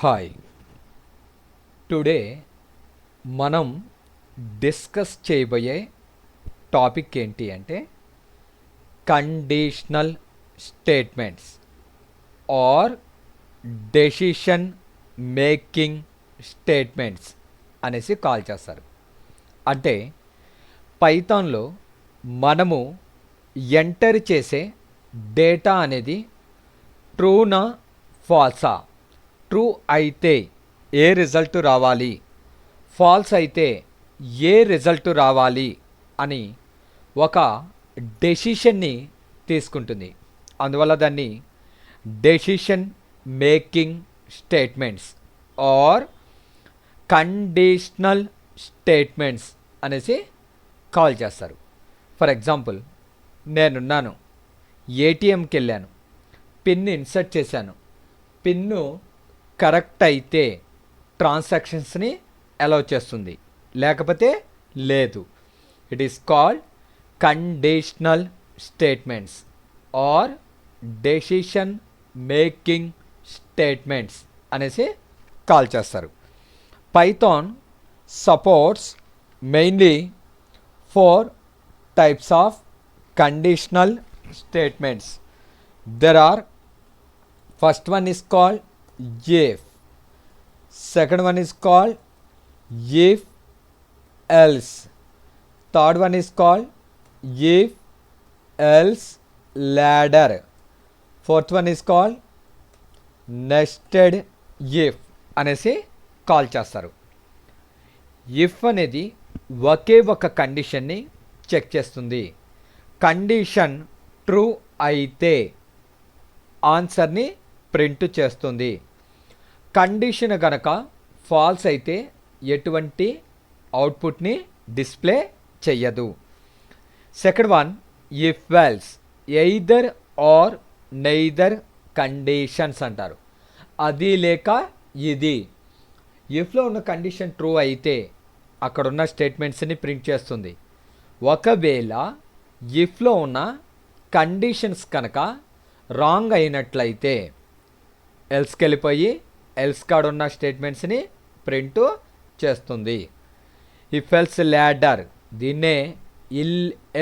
Hi today మనం discuss చేయబోయే topic ఏంటి అంటే conditional statements or decision making statements అనేసి కాల్ చేస్తారు. అంటే పైథాన్లో మనము ఎంటర్ చేసే డేటా అనేది ట్రూనా ఫాల్సా, ట్రూ అయితే ఏ రిజల్ట్ రావాలి, ఫాల్స్ అయితే ఏ రిజల్ట్ రావాలి అని ఒక డెసిషన్ని తీసుకుంటుంది. అందువల్ల దాన్ని decision making statements or conditional statements అనేసి కాల్ చేస్తారు. ఫర్ ఎగ్జాంపుల్, నేనున్నాను, ఏటీఎంకి వెళ్ళాను, పిన్ ఇన్సర్ట్ చేశాను, పిన్ను కరెక్ట్ అయితే ట్రాన్సాక్షన్స్ని అలౌ చేస్తుంది, లేకపోతే లేదు. It is called conditional statements or decision making statements అనేసి కాల్ చేస్తారు. Python supports mainly 4 types of conditional statements. There are, first one is called if, second one is called if else, third one is called if else ladder, fourth one is called nested if అనేసి call చేస్తారు. If అనేది ఒకే ఒక కండిషన్ని check చేస్తుంది. Condition true అయితే ఆన్సర్ని print చేస్తుంది. కండిషన్ గనక ఫాల్స్ అయితే ఎటువంటి అవుట్పుట్ని డిస్ప్లే చెయ్యదు. Second one if else, either are neither conditions అంటారు. అది లేక ఇది. ఇఫ్లో ఉన్న కండిషన్ ట్రూ అయితే అక్కడున్న స్టేట్మెంట్స్ని ప్రింట్ చేస్తుంది. ఒకవేళ ఇఫ్లో ఉన్న కండిషన్స్ కనుక రాంగ్ అయినట్లయితే ఎల్స్కి వెళ్ళిపోయి ఎల్స్ కాడ ఉన్న స్టేట్మెంట్స్ని ప్రింట్ చేస్తుంది. ఇఫ్ ఎల్స్ ల్యాడర్, దీన్నే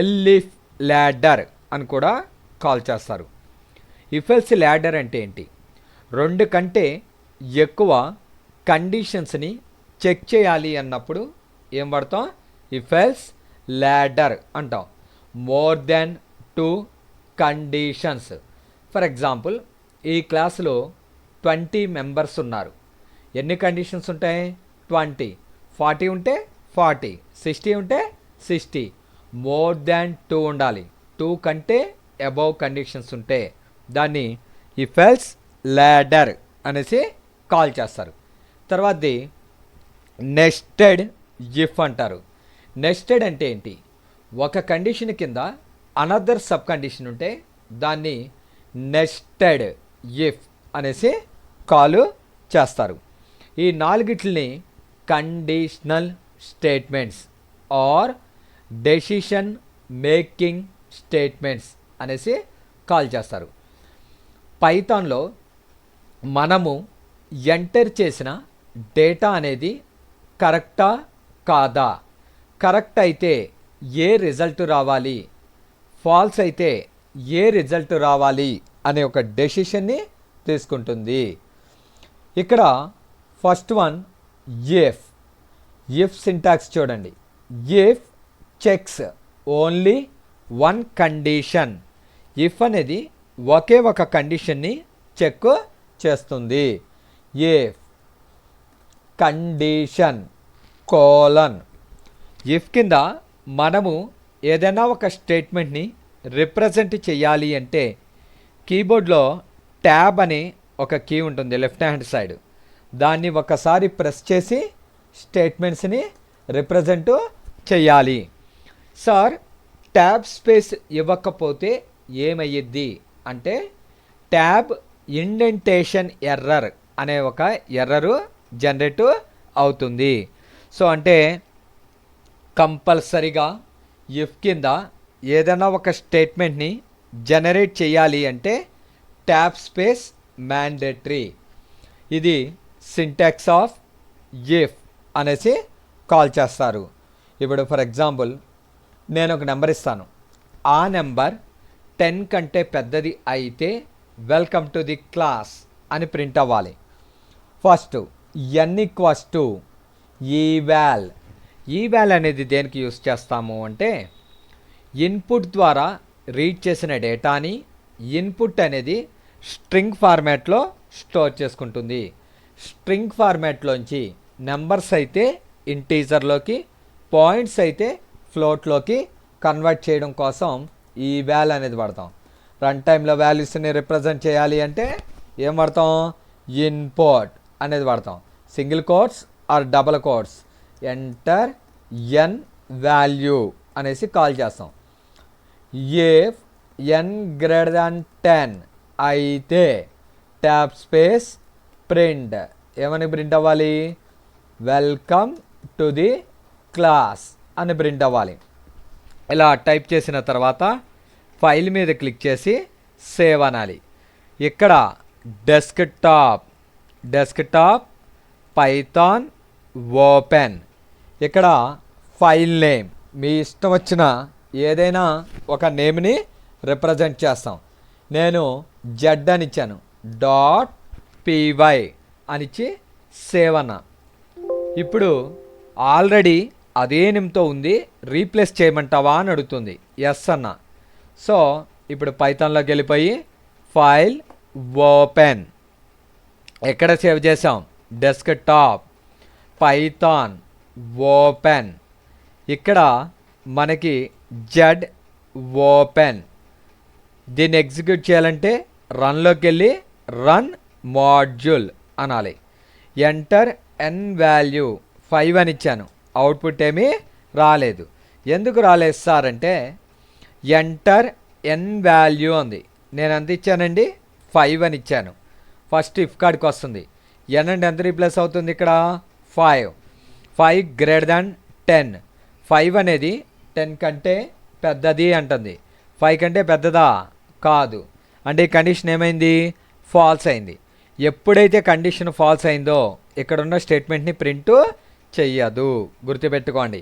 ఎల్ఇఫ్ ల్యాడర్ అని కూడా కాల్ చేస్తారు. ఇఫ్ ఎల్స్ ల్యాడర్ అంటే ఏంటి? 2 కంటే ఎక్కువ కండిషన్స్ని చెక్ చేయాలి అన్నప్పుడు ఏం వాడతాం? ఇఫ్ ఎల్స్ ల్యాడర్ అంటాం. More than 2 conditions. For example, ఈ క్లాస్లో 20 మెంబర్స్ ఉన్నారు. ఎన్ని కండిషన్స్ ఉంటాయి? 20. 40 ఉంటే 40, 60 ఉంటే 60. మోర్ దాన్ 2 ఉండాలి. 2 కంటే అబౌవ్ కండిషన్స్ ఉంటే దాన్ని ఇఫ్ ఎల్స్ ల్యాడర్ అనేసి కాల్ చేస్తారు. తర్వాతది నెస్టెడ్ ఇఫ్ అంటారు. నెస్టెడ్ అంటే ఏంటి? ఒక కండిషన్ కింద అనదర్ సబ్ కండిషన్ ఉంటే దాన్ని నెస్టెడ్ ఇఫ్ అనేసి కాల్ చేస్తారు. ఈ 4 conditional statements or decision making statements అనేసి కాల్ చేస్తారు. పైథాన్లో మనము ఎంటర్ చేసిన డేటా అనేది కరెక్టా కాదా, కరెక్ట్ అయితే ఏ రిజల్ట్ రావాలి, ఫాల్స్ అయితే ఏ రిజల్ట్ రావాలి అనే ఒక డెసిషన్ని తీసుకుంటుంది. ఇక్కడ first one if. If syntax చూడండి. If checks only 1 condition. If అనేది ఒకే ఒక కండిషన్ని చెక్ చేస్తుంది. If condition colon. ఇఫ్ కింద మనము ఏదైనా ఒక స్టేట్మెంట్ని రిప్రజెంట్ చేయాలి అంటే కీబోర్డ్లో ట్యాబ్ అనే ఒక కీ ఉంటుంది లెఫ్ట్ హ్యాండ్ సైడ్. దాన్ని ఒకసారి ప్రెస్ చేసి స్టేట్మెంట్స్ని రిప్రజెంట్ చేయాలి. సార్, ట్యాబ్ స్పేస్ ఇవ్వకపోతే ఏమయ్యిద్ది అంటే ట్యాబ్ ఇండెంటేషన్ ఎర్రర్ అనే ఒక ఎర్రరు జనరేట్ అవుతుంది. సో అంటే కంపల్సరీగా ఇఫ్ కింద ఏదైనా ఒక స్టేట్మెంట్ని జనరేట్ చేయాలి అంటే ట్యాబ్ స్పేస్ మ్యాండేటరీ. ఇది సింటాక్స్ ఆఫ్ ఇఫ్ అనేసి కాల్ చేస్తారు. ఇప్పుడు ఫర్ ఎగ్జాంపుల్ నేను ఒక నెంబర్ ఇస్తాను. ఆ నెంబర్ 10 కంటే పెద్దది అయితే వెల్కమ్ టు ది క్లాస్ అని ప్రింట్ అవ్వాలి. First n equals to eval. Eval అనేది దేనికి యూస్ చేస్తాము అంటే ఇన్పుట్ ద్వారా రీడ్ చేసిన డేటాని ఇన్పుట్ అనేది స్ట్రింగ్ ఫార్మాట్లో స్టోర్ చేసుకుంటుంది. స్ట్రింగ్ ఫార్మాట్లోంచి నెంబర్స్ అయితే ఇంటీజర్లోకి, పాయింట్స్ అయితే ఫ్లోట్లోకి కన్వర్ట్ చేయడం కోసం ఈ వాల్ అనేది వాడతాం. రన్ టైంలో వాల్యూస్ని రిప్రజెంట్ చేయాలి అంటే ఏం వాడతాం? ఇన్పుట్ అనేది వాడతాం. Single quotes or double quotes enter N value అనేసి కాల్ చేస్తాం. ఇఫ్ n గ్రేటర్ దాన్ 10 అయితే ట్యాబ్ స్పేస్ ప్రింట్ ఏమని ప్రింట్ అవ్వాలి? వెల్కమ్ టు ది క్లాస్ అని ప్రింట్ అవ్వాలి. ఇలా టైప్ చేసిన తర్వాత ఫైల్ మీద క్లిక్ చేసి సేవ్ అనాలి. ఇక్కడ డెస్క్టాప్ పైథాన్ ఓపెన్. ఇక్కడ ఫైల్ నేమ్ మీ ఇష్టం వచ్చిన ఏదైనా ఒక నేమ్ని రిప్రజెంట్ చేస్తాం. నేను జెడ్ అని ఇచ్చాను. .py అనిచ్చి సేవ్ అన్నా. ఇప్పుడు ఆల్రెడీ అదే నేమ్తో ఉంది, రీప్లేస్ చేయమంటావా అని అడుగుతుంది. ఎస్ అన్న. సో ఇప్పుడు పైథాన్లోకి వెళ్ళిపోయి ఫైల్ ఓపెన్. ఎక్కడ సేవ్ చేసాం? Desktop Python open. ఇక్కడ మనకి జెడ్ ఓపెన్. దీన్ని ఎగ్జిక్యూట్ చేయాలంటే రన్లోకి వెళ్ళి రన్ మాడ్యూల్ అనాలి. ఎంటర్ ఎన్ వాల్యూ 5 అని ఇచ్చాను. అవుట్పుట్ ఏమీ రాలేదు. ఎందుకు రాలేదు సార్ అంటే ఎంటర్ ఎన్ వాల్యూ ఉంది. నేను ఎంత ఇచ్చానండి? 5 అని ఇచ్చాను. ఫస్ట్ ఇఫ్ కాడికి వస్తుంది. ఎన్ అంటే ఎంత రీప్లేస్ అవుతుంది ఇక్కడ? 5. 5 గ్రేటర్ దాన్ 10. 5 అనేది 10 కంటే పెద్దది అంటుంది. 5 కంటే పెద్దదా? కాదు. అంటే ఈ కండిషన్ ఏమైంది? ఫాల్స్ అయింది. ఎప్పుడైతే కండిషన్ ఫాల్స్ అయిందో ఇక్కడ ఉన్న స్టేట్మెంట్ని ప్రింట్ చెయ్యదు. గుర్తుపెట్టుకోండి.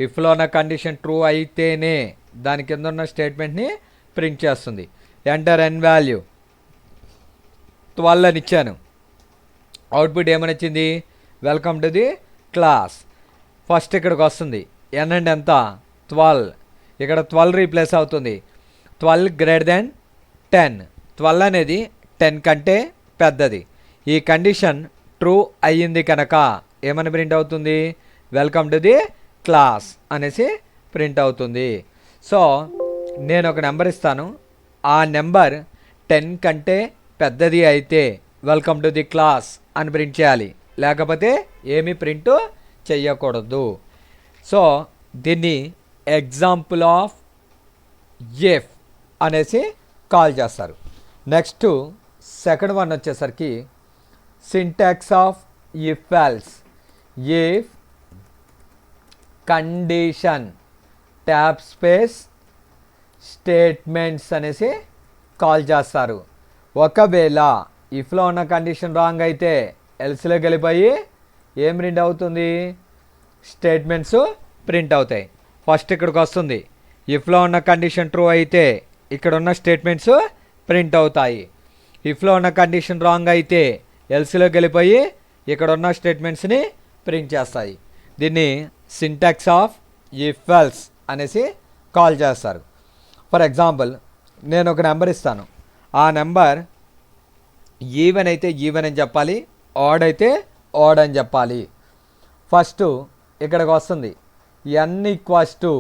ఇఫ్లో ఉన్న కండిషన్ ట్రూ అయితేనే దాని కింద ఉన్న స్టేట్మెంట్ని ప్రింట్ చేస్తుంది. ఎంటర్ ఎన్ వాల్యూ 12 అని ఇచ్చాను. అవుట్పుట్ ఏమని వచ్చింది? Welcome to the class. First ఇక్కడికి వస్తుంది. ఎన్ అంటే ఎంత? 12. ఇక్కడ 12 రీప్లేస్ అవుతుంది. 12 గ్రేటర్ దాన్ 10. 12 అనేది 10 కంటే పెద్దది. ఈ కండిషన్ ట్రూ అయ్యింది కనుక ఏమని ప్రింట్ అవుతుంది? వెల్కమ్ టు ది క్లాస్ అనేసి ప్రింట్ అవుతుంది. సో నేను ఒక నెంబర్ ఇస్తాను. ఆ నెంబర్ 10 కంటే పెద్దది అయితే వెల్కమ్ టు ది క్లాస్ అని ప్రింట్ చేయాలి. లేకపోతే ఏమీ ప్రింట్ చెయ్యకూడదు. సో దీన్ని ఎగ్జాంపుల్ ఆఫ్ ఇఫ్ అనేసి కాల్ చేస్తారు. నెక్స్ట్ సెకండ్ వన్ వచ్చేసరికి syntax of if else. If condition tab space statements అనేసి కాల్ చేస్తారు. ఒకవేళ ఇఫ్లో ఉన్న కండిషన్ రాంగ్ అయితే ఎల్స్లోకి వెళ్ళిపోయి ఏం ప్రింట్ అవుతుంది? స్టేట్మెంట్స్ ప్రింట్ అవుతాయి. ఫస్ట్ ఇక్కడికి వస్తుంది. ఇఫ్లో ఉన్న కండిషన్ ట్రూ అయితే ఇక్కడ ఉన్న స్టేట్మెంట్స్ ప్రింట్ అవుతాయి. ఇఫ్లో ఉన్న కండిషన్ రాంగ్ అయితే ఎల్స్లోకి వెళ్ళిపోయి ఇక్కడ ఉన్న స్టేట్మెంట్స్ని ప్రింట్ చేస్తాయి. దీన్ని సింటాక్స్ ఆఫ్ ఇఫ్ ఎల్స్ అనేసి కాల్ చేస్తారు. ఫర్ ఎగ్జాంపుల్ నేను ఒక నెంబర్ ఇస్తాను. ఆ నెంబర్ ఈవెన్ అయితే ఈవెన్ అని చెప్పాలి, ఆడ్ అయితే ఆడ్ అని చెప్పాలి. ఫస్ట్ ఇక్కడికి వస్తుంది. n equals to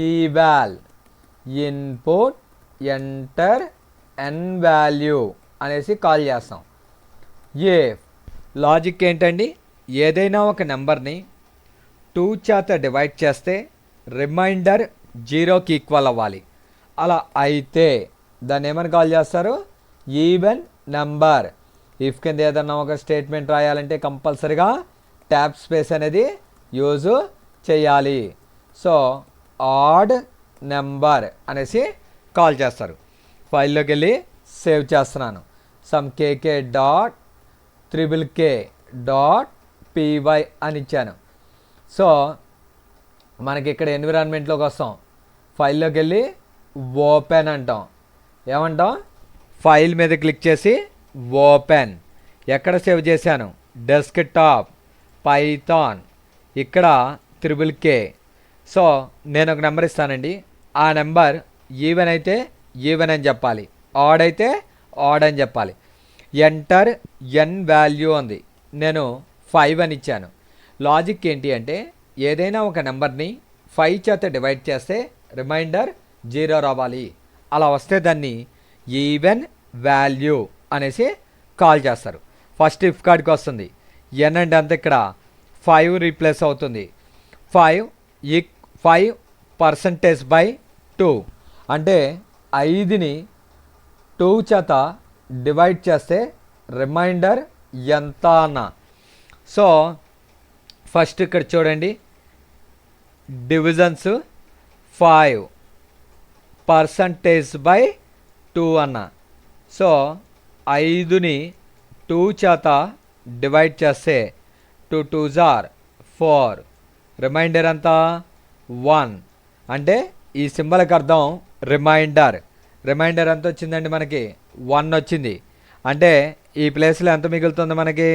eval input enter N value అనేసి కాల్ చేస్తాం. ఏ లాజిక్ ఏంటండి? ఏదైనా ఒక నెంబర్ని 2 చేత డివైడ్ చేస్తే రిమైండర్ 0కి ఈక్వల్ అవ్వాలి. అలా అయితే దాన్ని ఏమని కాల్ చేస్తారు? Even number. ఇఫ్ కింద ఏదన్నా ఒక స్టేట్మెంట్ రాయాలంటే కంపల్సరీగా ట్యాబ్ స్పేస్ అనేది యూజ్ చేయాలి. సో ఆడ్ నెంబర్ అనేసి కాల్ చేస్తారు. ఫైల్లోకి వెళ్ళి సేవ్ చేస్తున్నాను. సమ్ కేకే డాట్ త్రిబుల్ కే డాట్ పీవై అని ఇచ్చాను. సో మనకి ఇక్కడ ఎన్విరాన్మెంట్లోకి వస్తాం, ఫైల్లోకి వెళ్ళి ఓపెన్ అంటాం. ఏమంటాం? ఫైల్ మీద క్లిక్ చేసి ఓపెన్. ఎక్కడ సేవ్ చేశాను? డెస్క్టాప్ పైథాన్, ఇక్కడ త్రిబుల్ K. సో నేను ఒక నెంబర్ ఇస్తానండి, ఆ నెంబర్ ఈవెన్ అయితే ఈవెన్ అని చెప్పాలి, ఆడ్ అయితే ఆడ్ అని చెప్పాలి. ఎంటర్ ఎన్ వాల్యూ ఉంది, నేను 5 అని ఇచ్చాను. లాజిక్ ఏంటి అంటే ఏదైనా ఒక నెంబర్ని 5 చేత డివైడ్ చేస్తే రిమైండర్ 0 రావాలి. అలా వస్తే దాన్ని ఈవెన్ వాల్యూ అనేసి కాల్ చేస్తారు. ఫస్ట్ ఇఫ్ కార్డ్కి వస్తుంది, ఎన్ అంటే అంత ఇక్కడ 5 రీప్లేస్ అవుతుంది. 5% by 2 అంటే 5ని 2 చేత డివైడ్ చేస్తే రిమైండర్ ఎంత అన్న. సో ఫస్ట్ ఇక్కడ చూడండి, డివిజన్స్ 5% by 2 అన్న. సో 5ని 2 చేత డివైడ్ చేస్తే 2 2s are 4, రిమైండర్ ఎంత 1. అంటే ఈ సింబల్కి అర్థం రిమైండర్. రిమైండర్ ఎంత వచ్చిందండి? మనకి 1 వచ్చింది. అంటే ఈ ప్లేస్లో ఎంత మిగులుతుంది మనకి?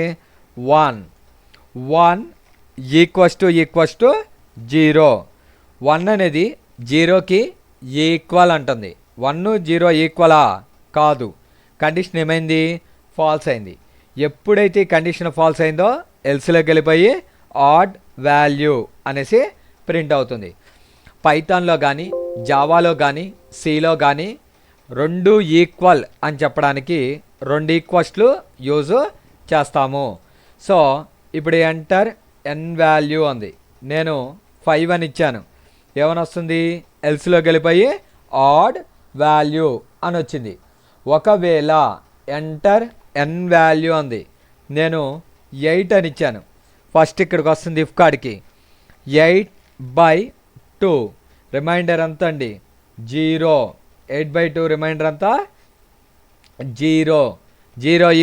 1. 1 = 0. 1 అనేది 0కి ఈక్వల్ అంటుంది. 1 0 ఈక్వలా? కాదు. కండిషన్ ఏమైంది? ఫాల్స్ అయింది. ఎప్పుడైతే కండిషన్ ఫాల్స్ అయిందో ఎల్స్లోకి వెళ్ళిపోయి ఆడ్ వాల్యూ అనేసి ప్రింట్ అవుతుంది. పైథాన్లో కానీ జావాలో కానీ సిలో కానీ 2 ఈక్వల్ అని చెప్పడానికి 2 ఈక్వల్స్లు యూజ్ చేస్తాము. సో ఇప్పుడు ఎంటర్ ఎన్ వాల్యూ ఉంది, నేను 5 అని ఇచ్చాను. ఏమని వస్తుంది? ఎల్స్లోకి వెళ్ళిపోయి ఆడ్ వాల్యూ అని వచ్చింది. ఒకవేళ ఎంటర్ ఎన్ వాల్యూ ఉంది, నేను 8 అని ఇచ్చాను. ఫస్ట్ ఇక్కడికి వస్తుంది ఇఫ్ కార్డ్కి 8/2 రిమైండర్ ఎంత అండి? 0. 8/2 రిమైండర్ అంతా 0. 0 =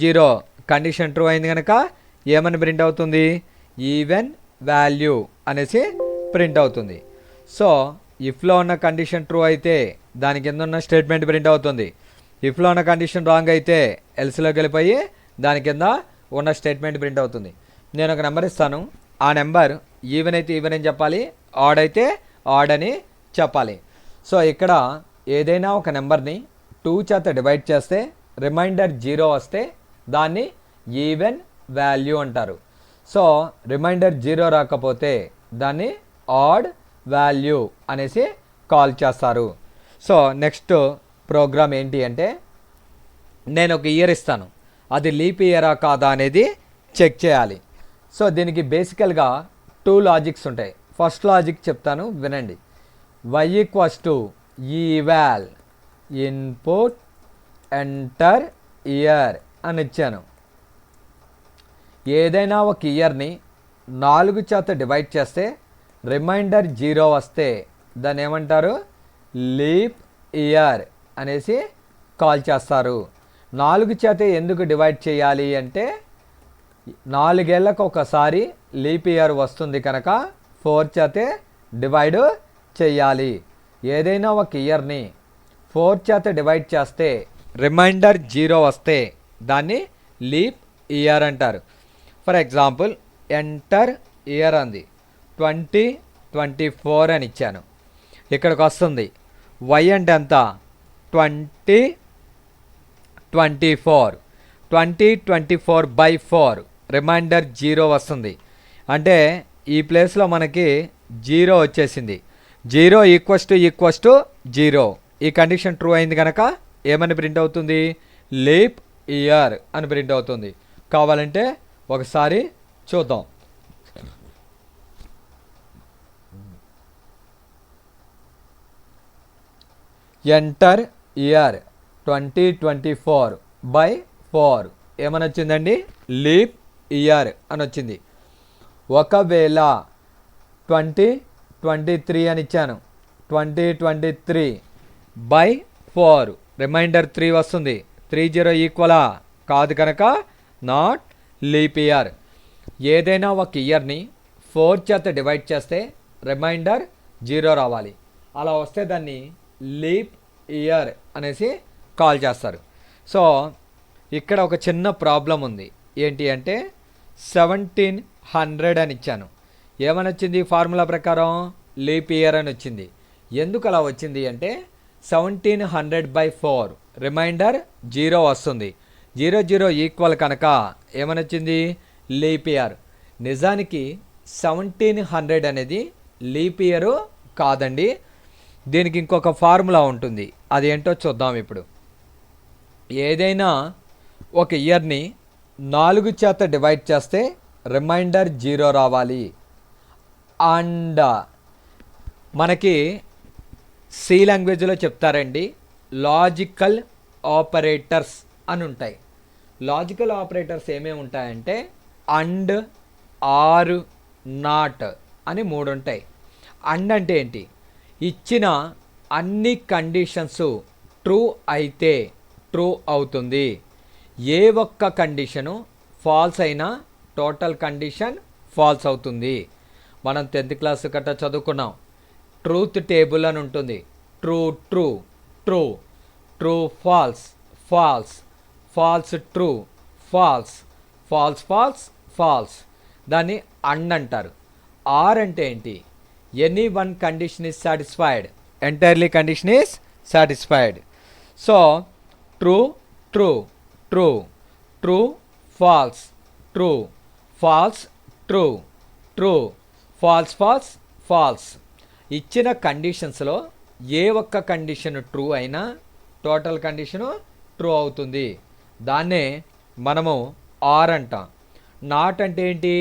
0. కండిషన్ ట్రూ అయింది కనుక ఏమని ప్రింట్ అవుతుంది? ఈవెన్ వాల్యూ అనేసి ప్రింట్ అవుతుంది. సో ఇఫ్లో ఉన్న కండిషన్ ట్రూ అయితే దాని కింద ఉన్న స్టేట్మెంట్ ప్రింట్ అవుతుంది. ఇఫ్లో ఉన్న కండిషన్ రాంగ్ అయితే ఎల్స్లోకి వెళ్ళిపోయి దాని కింద ఉన్న స్టేట్మెంట్ ప్రింట్ అవుతుంది. నేను ఒక నెంబర్ ఇస్తాను, ఆ నెంబర్ ఈవెన్ అయితే ఈవెన్ అని చెప్పాలి, ఆడ్ అయితే ఆడ్ అని చెప్పాలి. సో ఇక్కడ ఏదైనా ఒక నెంబర్ని 2 చేత డివైడ్ చేస్తే రిమైండర్ 0 వస్తే దాన్ని ఈవెన్ వాల్యూ అంటారు. సో రిమైండర్ 0 రాకపోతే దాన్ని ఆడ్ వాల్యూ అనేసి కాల్ చేస్తారు. సో నెక్స్ట్ ప్రోగ్రామ్ ఏంటి అంటే నేను ఒక ఇయర్ ఇస్తాను, అది లీప్ ఇయరా కాదా అనేది చెక్ చేయాలి. సో దీనికి బేసికల్గా 2 లాజిక్స్ ఉంటాయి. ఫస్ట్ లాజిక్ చెప్తాను వినండి. y = eval input enter year అని ఇచ్చాను. ఏదైనా ఒక ఇయర్ని 4 చేత డివైడ్ చేస్తే రిమైండర్ 0 వస్తే దాన్ని ఏమంటారు? లీప్ ఇయర్ అనేసి కాల్ చేస్తారు. 4 చేత ఎందుకు డివైడ్ చేయాలి అంటే 4 ఏళ్ళకు ఒకసారి లీప్ ఇయర్ వస్తుంది కనుక 4 చేతే డివైడ్ చేయాలి. ఏదైనా ఒక ఇయర్ని 4 చేత డివైడ్ చేస్తే రిమైండర్ 0 వస్తే దాన్ని లీప్ ఇయర్ అంటారు. ఫర్ ఎగ్జాంపుల్ ఎంటర్ ఇయర్ అంది 2024 అని ఇచ్చాను. ఇక్కడికి వస్తుంది y అంటే ఎంత? 2024. 2024/4 రిమైండర్ 0 వస్తుంది. అంటే ఈ ప్లేస్లో మనకి 0 వచ్చేసింది. 0 = 0. ఈ కండిషన్ ట్రూ అయింది కనుక ఏమని ప్రింట్ అవుతుంది? లీప్ ఇయర్ అని ప్రింట్ అవుతుంది. కావాలంటే ఒకసారి చూద్దాం. ఎంటర్ ఇయర్ 2024/4 ఏమని వచ్చిందండి? లీప్ ఇయర్ అని వచ్చింది. ఒకవేళ 2023 అని ఇచ్చాను, 2023/4 రిమైండర్ 3 వస్తుంది. 30 ఈక్వలా? కాదు కనుక నాట్ లీప్ ఇయర్. ఏదైనా ఒక ఇయర్ని 4 చేత డివైడ్ చేస్తే రిమైండర్ 0 రావాలి. అలా వస్తే దాన్ని లీప్ ఇయర్ అనేసి కాల్ చేస్తారు. సో ఇక్కడ ఒక చిన్న ప్రాబ్లం ఉంది. ఏంటి అంటే 1700 అని ఇచ్చాను. ఏమని వచ్చింది ఫార్ములా ప్రకారం? లీప్ ఇయర్ అని వచ్చింది. ఎందుకు అలా వచ్చింది అంటే 1700/4 రిమైండర్ 0 వస్తుంది. 0 ఈక్వల్ కనుక ఏమని వచ్చింది? Leap year. నిజానికి 1700 అనేది లీప్ ఇయర్ కాదండి. దీనికి ఇంకొక ఫార్ములా ఉంటుంది. అది ఏంటో చూద్దాం ఇప్పుడు. ఏదైనా ఒక ఇయర్ని 4 చేత డివైడ్ చేస్తే రిమైండర్ 0 రావాలి. అండ్ మనకి సి లాంగ్వేజ్లో చెప్తారండి, లాజికల్ ఆపరేటర్స్ అని ఉంటాయి. లాజికల్ ఆపరేటర్స్ ఏమేమి ఉంటాయంటే అండ్, ఆర్, నాట్ అని 3 ఉంటాయి. అండ్ అంటే ఏంటి? ఇచ్చిన అన్ని కండిషన్స్ ట్రూ అయితే ట్రూ అవుతుంది. ఏ ఒక్క కండిషను ఫాల్స్ అయినా టోటల్ కండిషన్ ఫాల్స్ అవుతుంది. మనం 10th క్లాస్ గట్రా చదువుకున్నాం. ట్రూత్ టేబుల్ అని ఉంటుంది. True true true, true false false, false true, false false false false. దాన్ని అండ్ అంటారు. ఆర్ అంటే ఏంటి? Any one condition is satisfied, entirely condition is satisfied. So true true true, true false true, false true, true false false false. ఇచ్చిన కండిషన్స్లో ఏ ఒక్క condition true అయినా total condition true అవుతుంది. దాన్నే మనము ఆర్ అంటాం. నాట్ అంటే ఏంటి?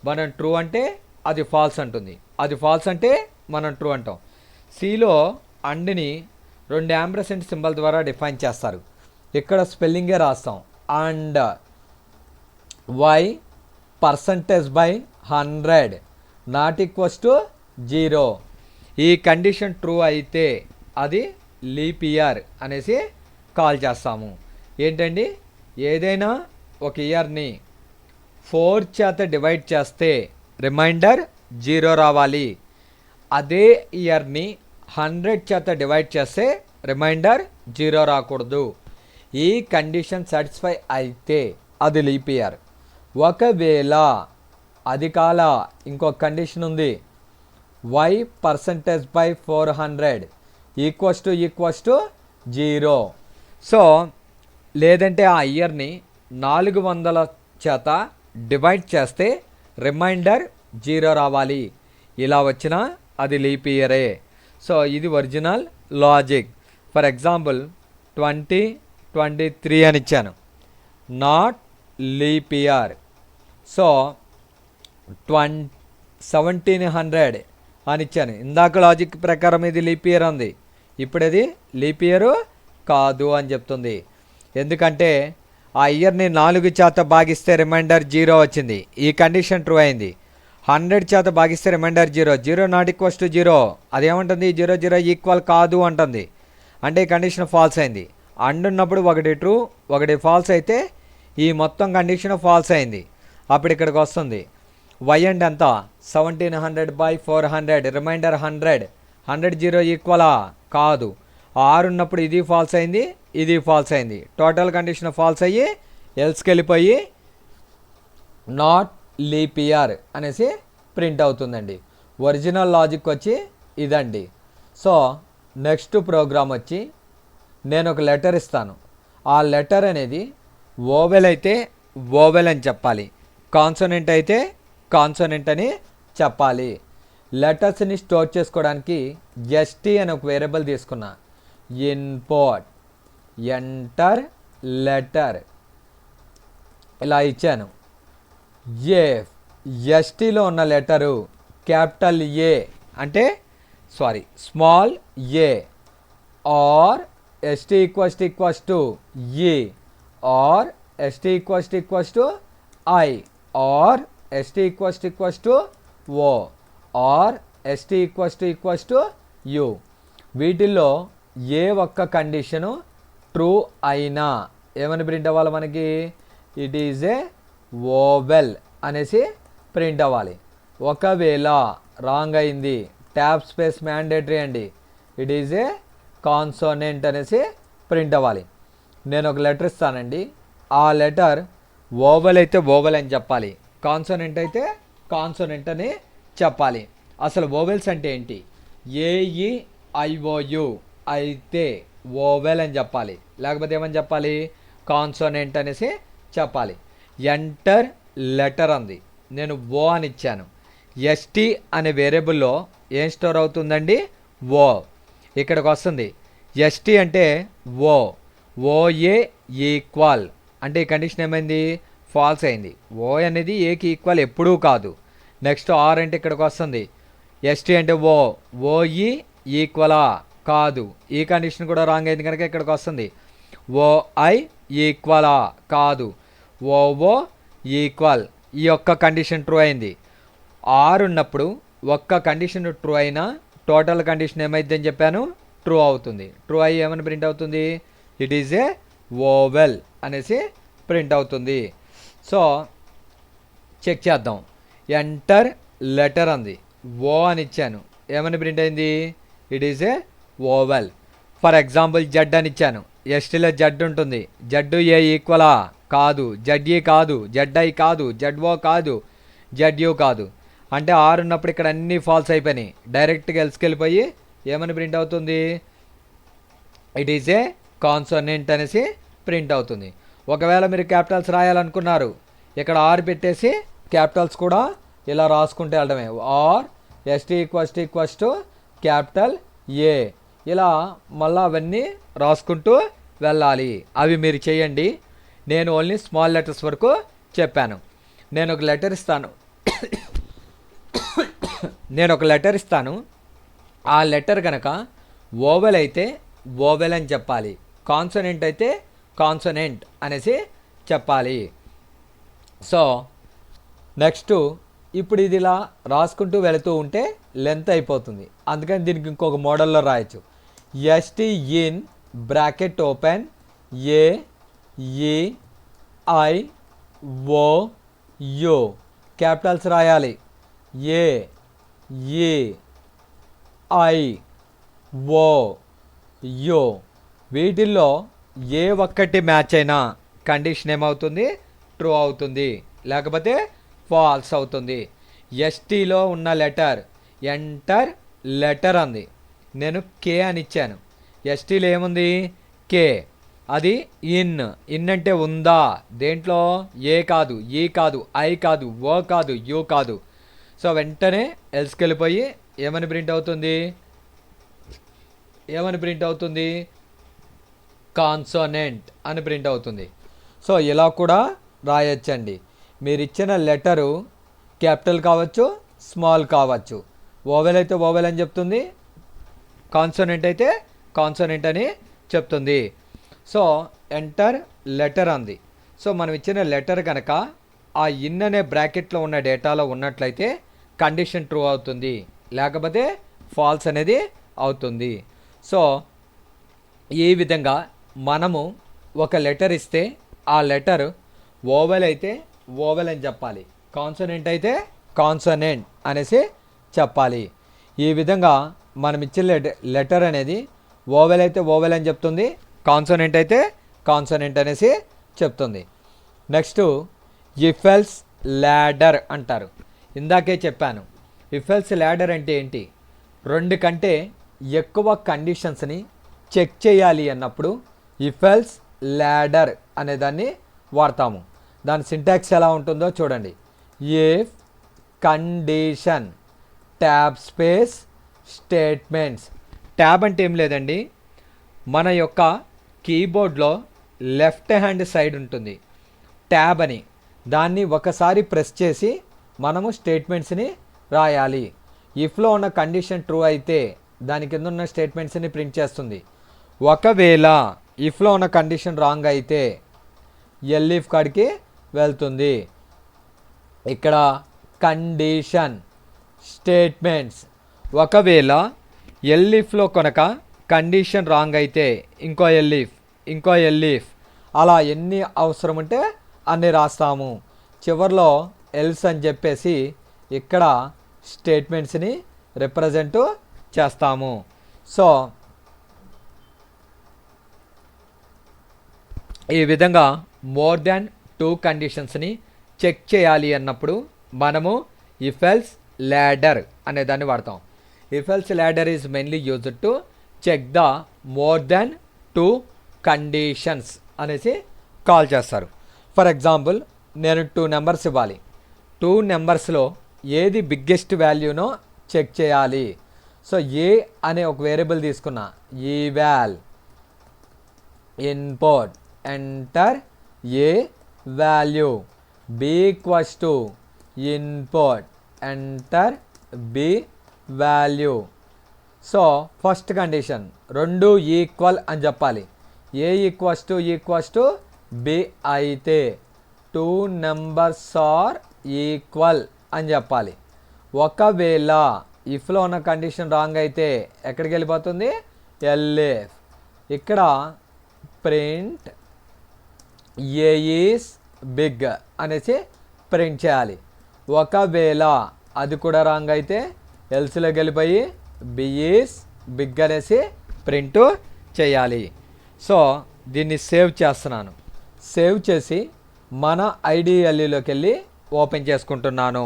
మనం ట్రూ అంటే అది ఫాల్స్ అంటుంది, అది ఫాల్స్ అంటే మనం ట్రూ అంటాం. సిలో అండ్ని 2 యాంపర్సెంట్ సింబల్ ద్వారా డిఫైన్ చేస్తారు. ఇక్కడ స్పెల్లింగే రాస్తాం. And y %/100 not equals to 0. ఈ కండిషన్ ట్రూ అయితే అది లీప్ ఇయర్ అనేసి కాల్ చేస్తాము. ఏంటండి? ఏదైనా ఒక ఇయర్ని 4 చేత డివైడ్ చేస్తే రిమైండర్ 0 రావాలి. అదే ఇయర్ని 100 చేత డివైడ్ చేస్తే రిమైండర్ 0 రాకూడదు. ఈ కండిషన్ సాటిస్ఫై అయితే అది లీప్ ఇయర్. ఒకవేళ అది కాల ఇంకొక కండిషన్ ఉంది, y %/400 ఈక్వల్స్ టు 0. సో లేదంటే ఆ ఇయర్ని 400 చేత డివైడ్ చేస్తే రిమైండర్ 0 రావాలి. ఇలా వచ్చినా అది లీప్ ఇయరే. సో ఇది ఒరిజినల్ లాజిక్. ఫర్ ఎగ్జాంపుల్ 2023 అని ఇచ్చాను, నాట్ లీప్ ఇయర్. సో 1700 అని ఇచ్చాను. ఇందాక లాజిక్ ప్రకారం ఇది లీప్ ఇయర్ ఉంది, ఇప్పుడు ఇది లీప్ ఇయర్ కాదు అని చెప్తుంది. ఎందుకంటే ఆ ఇయర్ని 4 చేత భాగిస్తే రిమైండర్ 0 వచ్చింది. ఈ కండిషన్ ట్రూ అయింది. 100 చేత భాగిస్తే రిమైండర్ 0, 0 నాట్ ఈక్వల్స్ టు 0. అదేమంటుంది? 0 ఈక్వల్ కాదు అంటుంది. అంటే ఈ కండిషన్ ఫాల్స్ అయింది. అండ్ ఉన్నప్పుడు ఒకటి ట్రూ ఒకటి ఫాల్స్ అయితే ఈ మొత్తం కండిషన్ ఫాల్స్ అయింది. అప్పుడు ఇక్కడికి వస్తుంది వై అండ్ ఎంత? 1700/400 రిమైండర్ 100. 100 0 ఈక్వలా? కాదు. ఆరు ఉన్నప్పుడు ఇది ఫాల్స్ అయింది, ఇది ఫాల్స్ అయింది. టోటల్ కండిషన్ ఫాల్స్ అయ్యి ఎల్స్కి వెళ్ళిపోయి నాట్ లీప్ ఇయర్ అనేసి ప్రింట్ అవుతుందండి. ఒరిజినల్ లాజిక్ వచ్చి ఇదండి. సో నెక్స్ట్ ప్రోగ్రామ్ వచ్చి నేను ఒక లెటర్ ఇస్తాను. ఆ లెటర్ అనేది ఓవెల్ అయితే ఓవెల్ అని చెప్పాలి, కాన్సోనెంట్ అయితే కాన్సోనెంట్ అని చెప్పాలి. లెటర్స్ని స్టోర్ చేసుకోవడానికి ఎస్టీ అని ఒక వేరియబుల్ తీసుకున్నా. ఇన్పుట్ ఎంటర్ లెటర్ ఇలా ఇచ్చాను. ఎస్టీలో ఉన్న లెటరు క్యాపిటల్ ఏ అంటే small A or st equals to E or st equals to I or st equals to O or st equals to U. వీటిల్లో ఏ ఒక్క కండిషను ట్రూ అయినా ఏమని ప్రింట్ అవ్వాలి మనకి? ఇట్ ఈజ్ ఏ ఓవెల్ అనేసి print అవ్వాలి. ఒకవేళ రాంగ్ అయింది, ట్యాబ్ స్పేస్ మ్యాండేటరీ అండి, ఇట్ ఈజ్ ఏ కాన్సోనెంట్ అనేసి ప్రింట్ అవ్వాలి. నేను ఒక లెటర్ ఇస్తానండి, ఆ లెటర్ ఓవెల్ అయితే ఓవెల్ అని చెప్పాలి, కాన్సోనెంట్ అయితే కాన్సోనెంట్ అని చెప్పాలి. అసలు ఓవెల్స్ అంటే ఏంటి? AEIOU అయితే ఓవెల్ అని చెప్పాలి, లేకపోతే ఏమని చెప్పాలి? కాన్సోనెంట్ అనేసి చెప్పాలి. ఎంటర్ లెటర్ అంది, నేను ఓ అని ఇచ్చాను. ఎస్టీ అనే వేరియబుల్లో ఏం స్టోర్ అవుతుందండి? ఓ. ఇక్కడికి వస్తుంది ఎస్టీ అంటే ఓ, ఓఏ ఈక్వల్ అంటే ఈ కండిషన్ ఏమైంది? ఫాల్స్ అయింది. ఓ అనేది ఏకి ఈక్వల్ ఎప్పుడూ కాదు. నెక్స్ట్ ఆర్ అంటే ఇక్కడికి వస్తుంది ఎస్టీ అంటే ఓ, ఓఈ ఈక్వలా? కాదు. ఈ కండిషన్ కూడా రాంగ్ అయింది కనుక ఇక్కడికి వస్తుంది ఓఐ ఈక్వలా? కాదు. ఓఓ ఈక్వల్, ఈ ఒక్క కండిషన్ ట్రూ అయింది. ఆర్ ఉన్నప్పుడు ఒక్క కండిషన్ ట్రూ అయినా టోటల్ కండిషన్ ఏమైందని చెప్పాను? ట్రూ అవుతుంది. ట్రూ అయ్యి ఏమని ప్రింట్ అవుతుంది? ఇట్ ఈజ్ ఏ ఓవెల్ అనేసి ప్రింట్ అవుతుంది. సో చెక్ చేద్దాం. ఎంటర్ లెటర్ అంది, ఓ అని ఇచ్చాను, ఏమని ప్రింట్ అయింది? It is a vowel. For example Z అని ఇచ్చాను, ఎస్టీలో జడ్ ఉంటుంది, జడ్ ఏ ఈక్వలా? కాదు. జడ్ఈ కాదు, జడ్ఐ కాదు, జడ్ఓ కాదు, జడ్యూ కాదు. అంటే ఆర్ ఉన్నప్పుడు ఇక్కడ అన్నీ ఫాల్స్ అయిపోయినాయి, డైరెక్ట్గా ఎల్స్కి వెళ్ళిపోయి ఏమని ప్రింట్ అవుతుంది? ఇట్ ఈజ్ ఏ కాన్సోనెంట్ అనేసి ప్రింట్ అవుతుంది. ఒకవేళ మీరు క్యాపిటల్స్ రాయాలనుకున్నారు, ఇక్కడ ఆర్ పెట్టేసి క్యాపిటల్స్ కూడా ఇలా రాసుకుంటే వెళ్ళడమే. Are st equals to capital ఏ, ఇలా మళ్ళీ అవన్నీ రాసుకుంటూ వెళ్ళాలి. అవి మీరు చేయండి. నేను ఓన్లీ స్మాల్ లెటర్స్ వరకు చెప్పాను. నేను ఒక లెటర్ ఇస్తాను, ఆ లెటర్ కనుక ఓవెల్ అయితే ఓవెల్ అని చెప్పాలి, కాన్సోనెంట్ అయితే కాన్సోనెంట్ అనేసి చెప్పాలి. సో నెక్స్ట్ ఇప్పుడు ఇది ఇలా రాసుకుంటూ వెళుతూ ఉంటే లెంత్ అయిపోతుంది, అందుకని దీనికి ఇంకొక మోడల్లో రాయొచ్చు. ST in bracket open AEIOU Capitals రాయాలి. AEIOU వీటిల్లో ఏ ఒక్కటి మ్యాచ్ అయినా కండిషన్ ఏమవుతుంది? ట్రూ అవుతుంది, లేకపోతే ఫాల్స్ అవుతుంది. ఎస్టీలో ఉన్న లెటర్ ఎంటర్ లెటర్ అంది, నేను కే అని ఇచ్చాను. ఎస్టీలో ఏముంది? కే. అది ఇన్ అంటే ఉందా? దేంట్లో? ఏ కాదు, ఈ కాదు, ఐ కాదు, ఓ కాదు, యూ కాదు. సో వెంటనే ఎల్స్కి వెళ్ళిపోయి ఏమని ప్రింట్ అవుతుంది? కాన్సోనెంట్ అని ప్రింట్ అవుతుంది. సో ఇలా కూడా రాయొచ్చండి. మీరు ఇచ్చిన లెటరు క్యాపిటల్ కావచ్చు, స్మాల్ కావచ్చు. ఓవెల్ అయితే ఓవెల్ అని చెప్తుంది, కాన్సోనెంట్ అయితే కాన్సోనెంట్ అని చెప్తుంది. సో ఎంటర్ లెటర్ అంది. సో మనం ఇచ్చిన లెటర్ కనుక ఆ ఇన్ అనే బ్రాకెట్లో ఉన్న డేటాలో ఉన్నట్లయితే కండిషన్ ట్రూ అవుతుంది, లేకపోతే ఫాల్స్ అనేది అవుతుంది. సో ఈ విధంగా మనము ఒక లెటర్ ఇస్తే ఆ లెటర్ ఓవెల్ అయితే ఓవెల్ అని చెప్పాలి, కాన్సోనెంట్ అయితే కాన్సోనెంట్ అనేసి చెప్పాలి. ఈ విధంగా మనం ఇచ్చే లెటర్ అనేది ఓవెల్ అయితే ఓవెల్ అని చెప్తుంది, కాన్సోనెంట్ అయితే కాన్సోనెంట్ అనేసి చెప్తుంది. నెక్స్ట్ ఇఫ్ ఎల్స్ ల్యాడర్ అంటారు. ఇందాకే చెప్పాను. ఇఫ్ ఎల్స్ ల్యాడర్ అంటే ఏంటి? రెండు కంటే ఎక్కువ కండిషన్స్ని చెక్ చేయాలి అన్నప్పుడు ఇఫ్ ఎల్స్ ల్యాడర్ అనేదాన్ని వాడతాము. దాని సింటాక్స్ ఎలా ఉంటుందో చూడండి. If condition tab space statements. Tab అంటే ఏం లేదండి, మన యొక్క కీబోర్డ్లో లెఫ్ట్ హ్యాండ్ సైడ్ ఉంటుంది ట్యాబ్ అని, దాన్ని ఒకసారి ప్రెస్ చేసి మనము స్టేట్మెంట్స్ని రాయాలి. ఇఫ్లో ఉన్న కండిషన్ ట్రూ అయితే దాని కింద ఉన్న స్టేట్మెంట్స్ని ప్రింట్ చేస్తుంది. ఒకవేళ ఇఫ్లో ఉన్న కండిషన్ రాంగ్ అయితే ఎల్ఈఫ్ కాడికి వెళ్తుంది. ఇక్కడ కండిషన్ స్టేట్మెంట్స్. ఒకవేళ ఎల్ఈఫ్లో కనుక కండిషన్ రాంగ్ అయితే ఇంకో ఎల్ఈఫ్ అలా ఎన్ని అవసరం ఉంటే అన్ని రాస్తాము. చివరిలో ఎల్స్ అని చెప్పేసి ఇక్కడ స్టేట్మెంట్స్ని రిప్రజెంట్ చేస్తాము. సో ఈ విధంగా మోర్ దాన్ 2 కండిషన్స్ని చెక్ చేయాలి అన్నప్పుడు మనము ఇఫ్ ఎల్స్ ladder అనే దాన్ని వాడతాం. If else ladder is mainly used to check the more than 2 conditions అనేసి కాల్ చేస్తారు. ఫర్ ఎగ్జాంపుల్ నేను 2 నెంబర్స్ ఇవ్వాలి. 2 నెంబర్స్లో ఏది బిగ్గెస్ట్ వాల్యూనో చెక్ చేయాలి. సో ఏ అనే ఒక వేరియబుల్ తీసుకున్నా, eval input enter A value, B equals to input enter B value. So first condition 2 equal అని చెప్పాలి. ఏ ఈక్వల్స్ టు బి అయితే 2 నెంబర్స్ ఆర్ ఈక్వల్ అని చెప్పాలి. ఒకవేళ ఇఫ్లో ఉన్న కండిషన్ రాంగ్ అయితే ఎక్కడికి వెళ్ళిపోతుంది, ఎల్ఎఫ్. ఇక్కడ ప్రింట్ ఏ ఈస్ బిగ్ అనేసి ప్రింట్ చేయాలి. ఒకవేళ అది కూడా రాంగ్ అయితే ఎల్స్లోకి వెళ్ళిపోయి బి ఈస్ బిగ్ అనేసి ప్రింట్ చేయాలి. సో దీన్ని సేవ్ చేస్తున్నాను. సేవ్ చేసి మన ఐడిఎల్ఈలోకి వెళ్ళి ఓపెన్ చేసుకుంటున్నాను.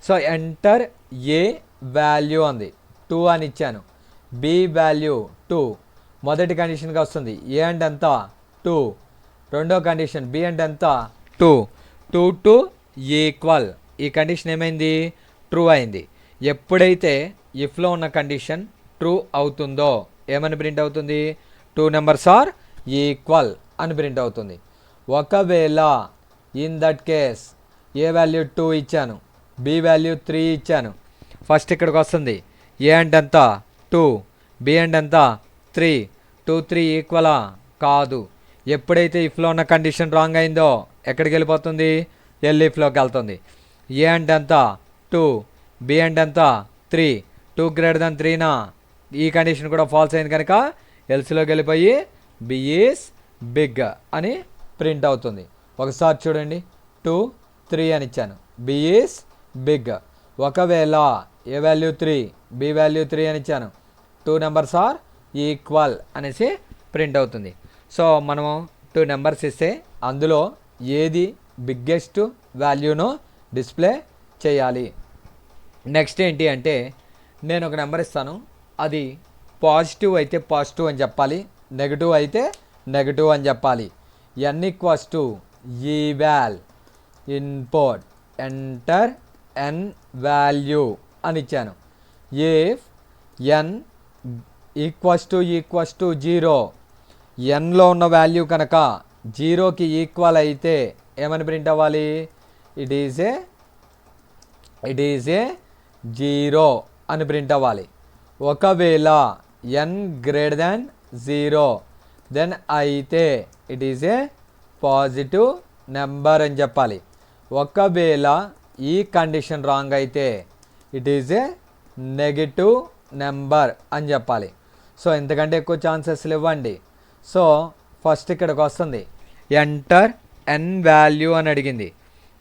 సో ఎంటర్ ఏ వాల్యూ అంది, 2 అని ఇచ్చాను. బి వాల్యూ 2 మొదటి కండిషన్గా వస్తుంది. ఏ అంటే ఎంత, 2. రెండో కండిషన్ బి అంటే ఎంత, 2. 2 టు ఈక్వల్. ఈ కండిషన్ ఏమైంది, ట్రూ అయింది. ఎప్పుడైతే ఇఫ్లో ఉన్న కండిషన్ ట్రూ అవుతుందో ఏమని ప్రింట్ అవుతుంది, 2 నెంబర్స్ ఆర్ ఈక్వల్ అని ప్రింట్ అవుతుంది. ఒకవేళ in that case A value 2 ఇచ్చాను, బి వాల్యూ 3 ఇచ్చాను. ఫస్ట్ ఇక్కడికి వస్తుంది. ఏ అంటే ఎంత, 2. బి అంటే ఎంత, 3. 2, 3 ఈక్వలా, కాదు. ఎప్పుడైతే ఇఫ్లో ఉన్న కండిషన్ రాంగ్ అయిందో ఎక్కడికి వెళ్ళిపోతుంది, ఎల్ఇఫ్లోకి వెళ్తుంది. ఏ అంటే ఎంత, 2. బి అంటే ఎంత, 3. 2 గ్రేటర్ దాన్ 3నా, ఈ కండిషన్ కూడా ఫాల్స్ అయింది కనుక ఎల్స్లోకి వెళ్ళిపోయి బి ఈస్ బిగ్ అని ప్రింట్ అవుతుంది. ఒకసారి చూడండి, 2, 3 అని ఇచ్చాను, బి ఈస్ బిగ్. ఒకవేళ ఏ వాల్యూ 3, బి వాల్యూ 3 అని ఇచ్చాను, 2 నెంబర్స్ ఆర్ ఈక్వల్ అనేసి ప్రింట్ అవుతుంది. సో మనము 2 నెంబర్స్ ఇస్తే అందులో ఏది బిగ్గెస్ట్ వాల్యూనో డిస్ప్లే చేయాలి. నెక్స్ట్ ఏంటి అంటే నేను ఒక నెంబర్ ఇస్తాను, అది పాజిటివ్ అయితే పాజిటివ్ అని చెప్పాలి, నెగిటివ్ అయితే నెగిటివ్ అని చెప్పాలి. N equals to eval input enter N value అని ఇచ్చాను. ఇఫ్ ఎన్ ఈక్వల్స్ టు 0, ఎన్లో ఉన్న వాల్యూ కనుక 0కి ఈక్వల్ అయితే ఏమని ప్రింట్ అవ్వాలి, ఇట్ ఈజ్ ఏ 0 అని ప్రింట్ అవ్వాలి. ఒకవేళ ఎన్ గ్రేటర్ దాన్ 0 దెన్ అయితే it is A positive number అని చెప్పాలి. ఒకవేళ ఈ కండిషన్ రాంగ్ అయితే it is A negative number అని చెప్పాలి. సో ఇంతకంటే ఎక్కువ ఛాన్సెస్ ఇవ్వండి. సో ఫస్ట్ ఇక్కడికి వస్తుంది, ఎంటర్ ఎన్ వాల్యూ అని అడిగింది.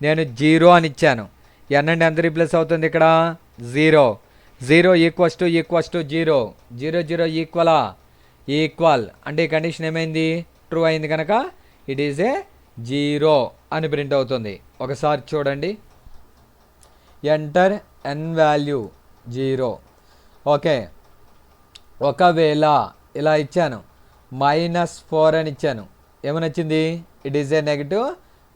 నేను 0 అని ఇచ్చాను. ఎన్ అంటే ఎంత రీప్లేస్ అవుతుంది ఇక్కడ, 0. 0 ఈక్వల్స్ టు 0. 0 0 ఈక్వలా, ఈక్వల్ అంటే ఈ కండిషన్ ఏమైంది, ట్రూ అయింది కనుక ఇట్ ఈజ్ ఏ 0 అని ప్రింట్ అవుతుంది. ఒకసారి చూడండి, ఎంటర్ ఎన్ వాల్యూ 0. ఓకే. ఒకవేళ ఇలా ఇచ్చాను, -4 అని ఇచ్చాను, ఏమని వచ్చింది, it is A negative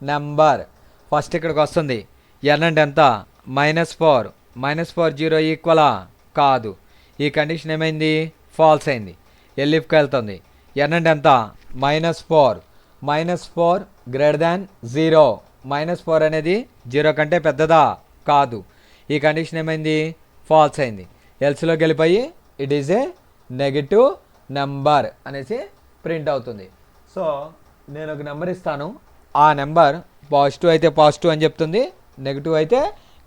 number. First ఇక్కడికి వస్తుంది, ఎన్ అంటే ఎంత, -4. -4 0 ఈక్వలా, కాదు. ఈ కండిషన్ ఏమైంది, ఫాల్స్ అయింది. ఎల్ఇఫ్కి వెళ్తుంది. ఎన్ అంటే ఎంత, -4. -4 గ్రేటర్ దాన్ 0. -4 అనేది 0 కంటే పెద్దదా, కాదు. ఈ కండిషన్ ఏమైంది, ఫాల్స్ అయింది. ఎల్స్లోకి వెళ్ళిపోయి it is A negative number అనేసి ప్రింట్ అవుతుంది. సో నేను ఒక నెంబర్ ఇస్తాను, ఆ నెంబర్ పాజిటివ్ అయితే పాజిటివ్ అని చెప్తుంది, నెగిటివ్ అయితే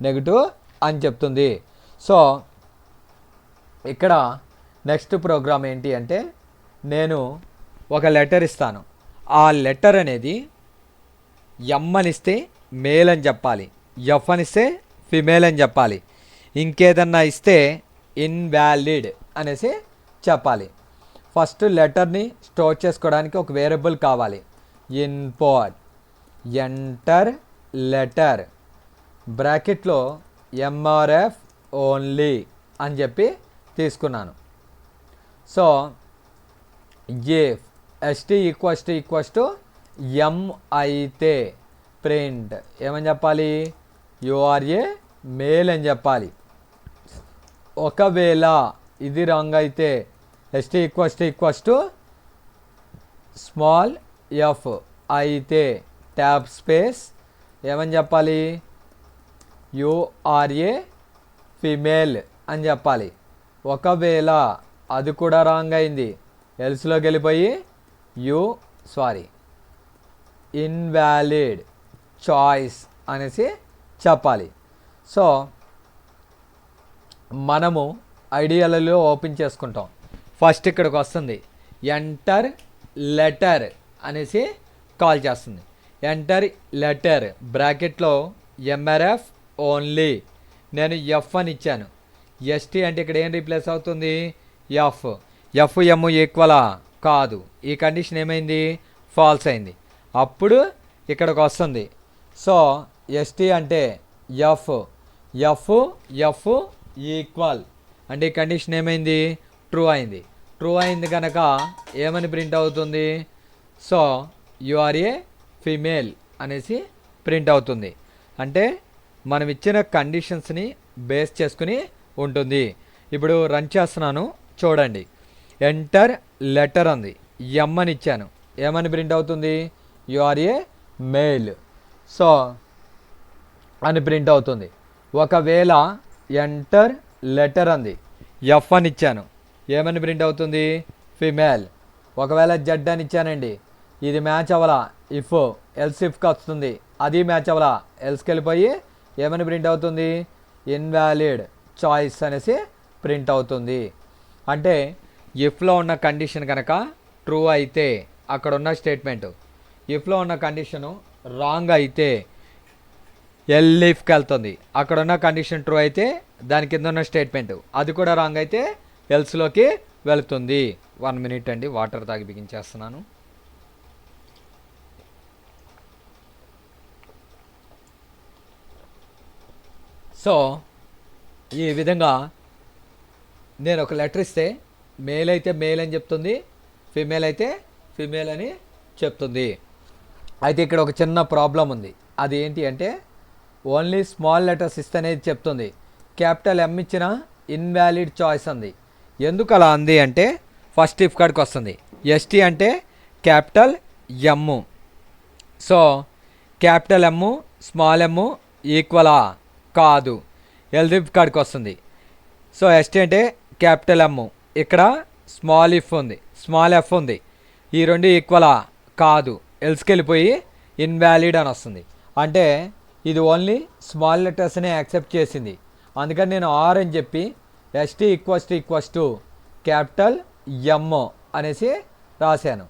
నెగిటివ్ అని చెప్తుంది. సో ఇక్కడ నెక్స్ట్ ప్రోగ్రామ్ ఏంటి అంటే నేను ఒక లెటర్ ఇస్తాను. ఆ లెటర్ అనేది ఎమ్ అని ఇస్తే మేల్ అని చెప్పాలి, ఎఫ్ అని ఇస్తే ఫిమేల్ అని చెప్పాలి, ఇంకేదన్నా ఇస్తే ఇన్వాలిడ్ అనేసి చెప్పాలి. ఫస్ట్ లెటర్ని స్టోర్ చేసుకోవడానికి ఒక వేరియబుల్ కావాలి. ఇన్పుట్ ఎంటర్ లెటర్ బ్రాకెట్లో ఎంఆర్ఎఫ్ ఓన్లీ అని చెప్పి తీసుకున్నాను. So if st equals to M అయితే ప్రింట్ ఏమని చెప్పాలి, యూఆర్ఏ మేల్ అని చెప్పాలి. ఒకవేళ ఇది రాంగ్ అయితే ST equals to small F అయితే ట్యాబ్ స్పేస్ ఏమని చెప్పాలి, యూఆర్ఏ ఫిమేల్ అని చెప్పాలి. ఒకవేళ అది కూడా రాంగ్ అయింది, ఎల్స్లోకి వెళ్ళిపోయి ఇన్వాలిడ్ చాయిస్ అనేసి చెప్పాలి. సో మనము ఐడియాలలో ఓపెన్ చేసుకుంటాం. ఫస్ట్ ఇక్కడికి వస్తుంది ఎంటర్ లెటర్ అనేసి కాల్ చేస్తుంది. ఎంటర్ లెటర్ బ్రాకెట్లో ఎంఆర్ఎఫ్ ఓన్లీ, నేను ఎఫ్ అని ఇచ్చాను. ఎస్టీ అంటే ఇక్కడ ఏం రీప్లేస్ అవుతుంది, ఎఫ్. ఎఫ్ ఎమ్ ఈక్వలా కాదు, ఈ కండిషన్ ఏమైంది, ఫాల్స్ అయింది. అప్పుడు ఇక్కడికి వస్తుంది. సో ఎస్టీ అంటే ఎఫ్, ఎఫ్ ఎఫ్ ఈక్వల్ అంటే ఈ కండిషన్ ఏమైంది, ట్రూ అయింది. ట్రూ అయింది కనుక ఏమని ప్రింట్ అవుతుంది, సో యూఆర్ఏ ఫిమేల్ అనేసి ప్రింట్ అవుతుంది. అంటే మనం ఇచ్చిన కండిషన్స్ని బేస్ చేసుకుని ఉంటుంది. ఇప్పుడు రన్ చేస్తున్నాను చూడండి. ఎంటర్ లెటర్ అంది, ఎమ్ అని ఇచ్చాను, ఏమని ప్రింట్ అవుతుంది, యూఆర్ఏ మెయిల్ సో అని ప్రింట్ అవుతుంది. ఒకవేళ ఎంటర్ లెటర్ అంది, ఎఫ్ అని ఇచ్చాను, ఏమని ప్రింట్ అవుతుంది, ఫిమేల్. ఒకవేళ జెడ్ అని ఇచ్చానండి, ఇది మ్యాచ్ అవ్వాలా, ఇఫ్ ఎల్స్ ఇఫ్కి వస్తుంది, అది మ్యాచ్ అవ్వాలా, ఎల్స్కి వెళ్ళిపోయి ఏమని ప్రింట్ అవుతుంది, ఇన్వాలిడ్ చాయిస్ అనేసి ప్రింట్ అవుతుంది. అంటే ఇఫ్లో ఉన్న కండిషన్ కనుక ట్రూ అయితే అక్కడ ఉన్న స్టేట్మెంట్, ఇఫ్లో ఉన్న కండిషను రాంగ్ అయితే ఎల్ ఇఫ్కి వెళ్తుంది. అక్కడ ఉన్న కండిషన్ ట్రూ అయితే దాని కింద ఉన్న స్టేట్మెంట్ అది కూడా రాంగ్ అయితే ఎల్స్లోకి వెళుతుంది. 1 minute అండి, వాటర్ తాగి బిగించేస్తున్నాను. సో ఈ విధంగా నేను ఒక లెటర్ ఇస్తే మేల్ అయితే మేల్ అని చెప్తుంది, ఫిమేల్ అయితే ఫిమేల్ అని చెప్తుంది. అయితే ఇక్కడ ఒక చిన్న ప్రాబ్లం ఉంది. అది ఏంటి అంటే ఓన్లీ స్మాల్ లెటర్స్ ఇస్తేనే చెప్తుంది. క్యాపిటల్ ఎమ్ ఇచ్చిన ఇన్వాలిడ్ చాయిస్ అంది. ఎందుకు అలా అంది అంటే ఫస్ట్ ఇఫ్ కాడికి వస్తుంది. ఎస్టీ అంటే capital M, so capital M small M ఈక్వలా కాదు, ఎల్దిఫ్ కాడికి వస్తుంది. సో ఎస్టీ అంటే క్యాపిటల్ ఎమ్, ఇక్కడ స్మాల్ ఇఫ్ ఉంది, స్మాల్ ఎఫ్ ఉంది, ఈ రెండు ఈక్వలా కాదు, ఎల్స్కి వెళ్ళిపోయి ఇన్వాలిడ్ అని వస్తుంది. అంటే ఇది ఓన్లీ స్మాల్ లెటర్స్నే యాక్సెప్ట్ చేసింది. అందుకని నేను ఆర్ అని చెప్పి ఎస్టీ ఈక్వల్స్ టు క్యాపిటల్ ఎమ్ అనేసి రాశాను.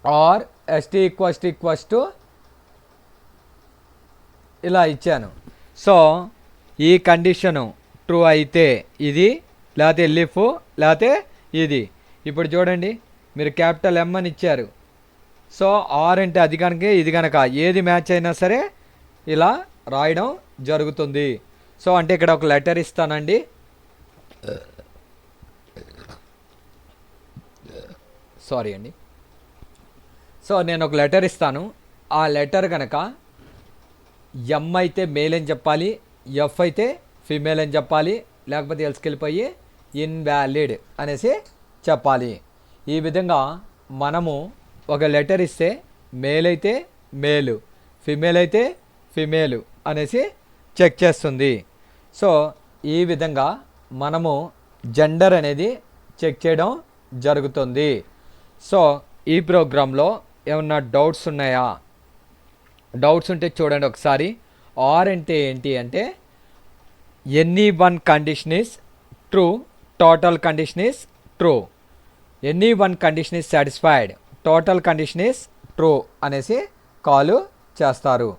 ఆర్ ఎస్టీ ఈక్వల్స్ టు ఇలా ఇచ్చాను. సో ఈ కండిషను ట్రూ అయితే ఇది, లేకపోతే ఎల్లిఫ్, లేకపోతే ఇది. ఇప్పుడు చూడండి, మీరు క్యాపిటల్ ఎమ్ అని ఇచ్చారు, సో ఆర్ అంటే అది కనుక ఇది కనుక ఏది మ్యాచ్ అయినా సరే ఇలా రాయడం జరుగుతుంది. సో అంటే ఇక్కడ ఒక లెటర్ ఇస్తానండి, సారీ అండి. సో నేను ఒక లెటర్ ఇస్తాను, ఆ లెటర్ కనుక ఎమ్ అయితే మేల్ అని చెప్పాలి, ఎఫ్ అయితే ఫిమేల్ అని చెప్పాలి, లేకపోతే ఎల్స్కి వెళ్ళిపోయి ఇన్వాలిడ్ అనేసి చెప్పాలి. ఈ విధంగా మనము ఒక లెటర్ ఇస్తే మేల్ అయితే మేలు, ఫిమేల్ అయితే ఫిమేలు అనేసి చెక్ చేస్తుంది. సో ఈ విధంగా మనము జెండర్ అనేది చెక్ చేయడం జరుగుతుంది. సో ఈ ప్రోగ్రాంలో ఏమన్నా డౌట్స్ ఉన్నాయా? డౌట్స్ ఉంటే చూడండి ఒకసారి. ఆర్ అంటే ఏంటి అంటే any one condition is true, total condition is true, any one condition is satisfied, total condition is true అనేసి కాల్ చేస్తారు.